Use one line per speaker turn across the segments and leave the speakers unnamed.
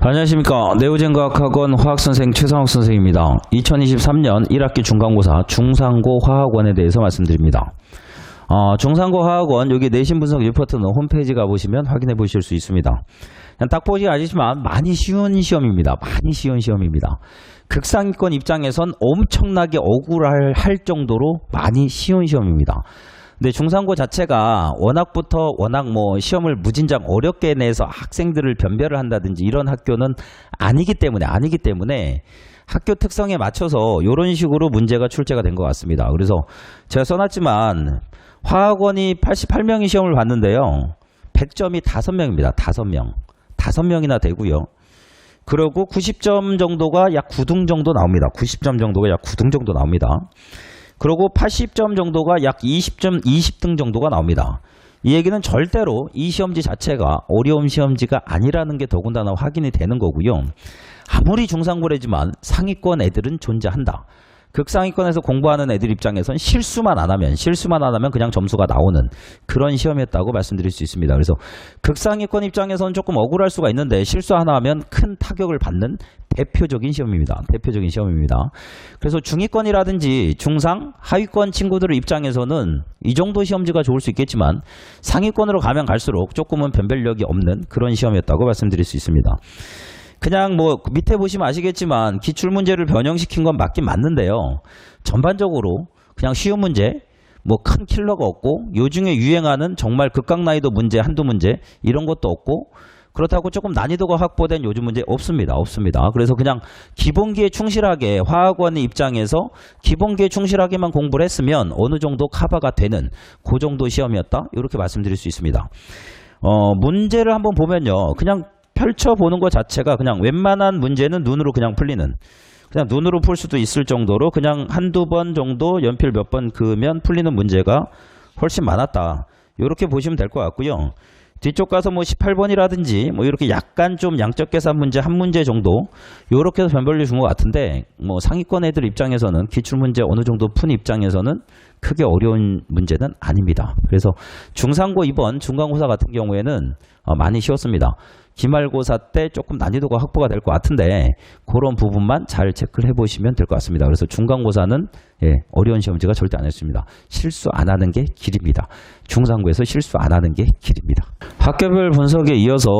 안녕하십니까. 네오젠과학학원 화학선생 최상욱 선생입니다. 2023년 1학기 중간고사 중상고 화학원에 대해서 말씀드립니다. 중상고 화학원 여기 내신 분석 리포트는 홈페이지 가보시면 확인해 보실 수 있습니다. 그냥 딱 보시 아시지만 많이 쉬운 시험입니다. 많이 쉬운 시험입니다. 극상위권 입장에선 엄청나게 억울할 정도로 많이 쉬운 시험입니다. 근데 중상고 자체가 워낙 시험을 무진장 어렵게 내서 학생들을 변별을 한다든지 이런 학교는 아니기 때문에 학교 특성에 맞춰서 이런 식으로 문제가 출제가 된 것 같습니다. 그래서 제가 써놨지만 화학원이 88명이 시험을 봤는데요. 100점이 5명입니다. 5명. 5명이나 되고요. 그리고 90점 정도가 약 9등 정도 나옵니다. 90점 정도가 약 9등 정도 나옵니다. 그리고 80점 정도가 약 20등 정도가 나옵니다. 이 얘기는 절대로 이 시험지 자체가 어려운 시험지가 아니라는 게 더군다나 확인이 되는 거고요. 아무리 중상고래지만 상위권 애들은 존재한다. 극상위권에서 공부하는 애들 입장에선 실수만 안 하면 그냥 점수가 나오는 그런 시험이었다고 말씀드릴 수 있습니다. 그래서 극상위권 입장에서는 조금 억울할 수가 있는데 실수 하나 하면 큰 타격을 받는 대표적인 시험입니다. 그래서 중위권이라든지 중상, 하위권 친구들 입장에서는 이 정도 시험지가 좋을 수 있겠지만 상위권으로 가면 갈수록 조금은 변별력이 없는 그런 시험이었다고 말씀드릴 수 있습니다. 그냥 밑에 보시면 아시겠지만 기출문제를 변형시킨 건 맞긴 맞는데요. 전반적으로 그냥 쉬운 문제, 큰 킬러가 없고 요즘에 유행하는 정말 극강난이도 문제 한두 문제 이런 것도 없고 그렇다고 조금 난이도가 확보된 요즘 문제 없습니다. 그래서 그냥 기본기에 충실하게 화학원 입장에서 기본기에 충실하게만 공부를 했으면 어느 정도 커버가 되는 그 정도 시험이었다. 이렇게 말씀드릴 수 있습니다. 문제를 한번 보면요. 그냥 펼쳐보는 것 자체가 그냥 웬만한 문제는 눈으로 그냥 풀리는 그냥 눈으로 풀 수도 있을 정도로 그냥 한두 번 정도 연필 몇 번 그으면 풀리는 문제가 훨씬 많았다. 이렇게 보시면 될 것 같고요. 뒤쪽 가서 18번이라든지 이렇게 약간 좀 양적 계산 문제 한 문제 정도 이렇게 해서 변별력 준 것 같은데 상위권 애들 입장에서는 기출문제 어느 정도 푼 입장에서는 크게 어려운 문제는 아닙니다. 그래서 중상고 이번 중간고사 같은 경우에는 많이 쉬웠습니다. 기말고사 때 조금 난이도가 확보가 될 것 같은데 그런 부분만 잘 체크를 해보시면 될 것 같습니다. 그래서 중간고사는 어려운 시험지가 절대 아니었습니다. 실수 안 하는 게 길입니다. 중상고에서 실수 안 하는 게 길입니다. 학교별 분석에 이어서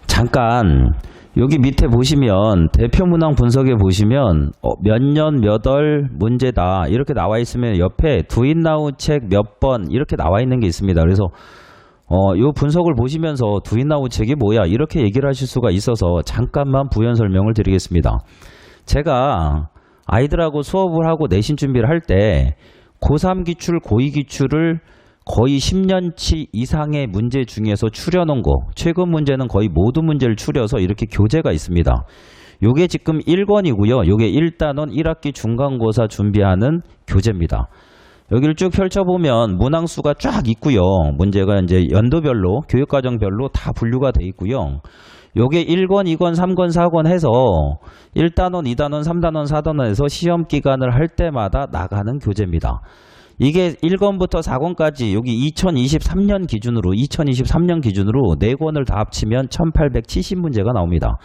잠깐 여기 밑에 보시면 대표 문항 분석에 보시면 몇 년 몇 월 문제다 이렇게 나와 있으면 옆에 두인나우 책 몇 번 이렇게 나와 있는 게 있습니다. 그래서 요 분석을 보시면서 두인나우 책이 뭐야 이렇게 얘기를 하실 수가 있어서 잠깐만 부연 설명을 드리겠습니다. 제가 아이들하고 수업을 하고 내신 준비를 할 때 고3 기출, 고2 기출을 거의 10년치 이상의 문제 중에서 추려놓은 거 최근 문제는 거의 모든 문제를 추려서 이렇게 교재가 있습니다. 요게 지금 1권이고요. 요게 1단원 1학기 중간고사 준비하는 교재입니다. 여기를 쭉 펼쳐보면 문항수가 쫙 있고요. 문제가 이제 연도별로 교육과정별로 다 분류가 돼 있고요. 요게 1권, 2권, 3권, 4권 해서 1단원, 2단원, 3단원, 4단원에서 시험 기간을 할 때마다 나가는 교재입니다. 이게 1권부터 4권까지 여기 2023년 기준으로 4권을 다 합치면 1870문제가 나옵니다.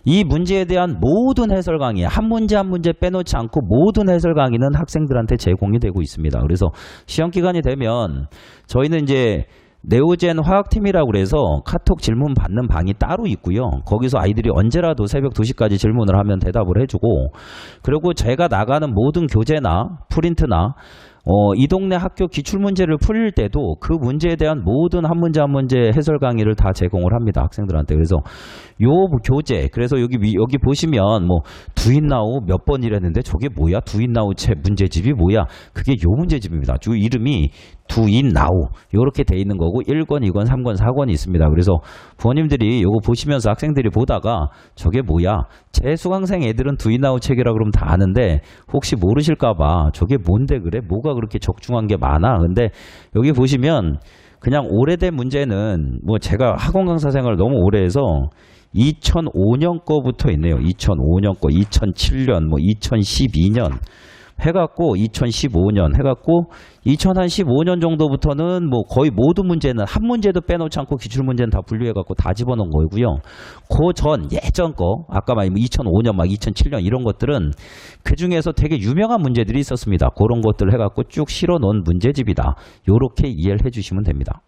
이 문제에 대한 모든 해설 강의 한 문제 한 문제 빼놓지 않고 모든 해설 강의는 학생들한테 제공이 되고 있습니다. 그래서 시험 기간이 되면 저희는 이제 네오젠 화학팀이라고 그래서 카톡 질문 받는 방이 따로 있고요. 거기서 아이들이 언제라도 새벽 2시까지 질문을 하면 대답을 해주고 그리고 제가 나가는 모든 교재나 프린트나 이 동네 학교 기출문제를 풀릴 때도 그 문제에 대한 모든 한 문제 한 문제 해설 강의를 다 제공을 합니다. 학생들한테. 그래서 요 교재 그래서 여기 보시면 두인나우 몇 번이랬는데 저게 뭐야? 두인나우 책 문제집이 뭐야? 그게 요 문제집입니다. 주 이름이 두인나우 이렇게 돼 있는 거고 1권, 2권, 3권, 4권이 있습니다. 그래서 부모님들이 이거 보시면서 학생들이 보다가 저게 뭐야? 제 수강생 애들은 두인나우 책이라 그러면 다 아는데 혹시 모르실까봐 저게 뭔데 그래? 뭐가 그렇게 적중한 게 많아? 근데 여기 보시면 그냥 오래된 문제는 제가 학원 강사 생활을 너무 오래 해서 2005년 거부터 있네요. 2005년 거, 2007년, 2012년 해갖고 2015년 해갖고 2015년 정도부터는 뭐 거의 모든 문제는 한 문제도 빼놓지 않고 기출문제는 다 분류해갖고 다 집어넣은 거고요. 그 전 예전 거 아까 말한 2005년 막 2007년 이런 것들은 그 중에서 되게 유명한 문제들이 있었습니다. 그런 것들을 해갖고 쭉 실어놓은 문제집이다. 요렇게 이해를 해주시면 됩니다.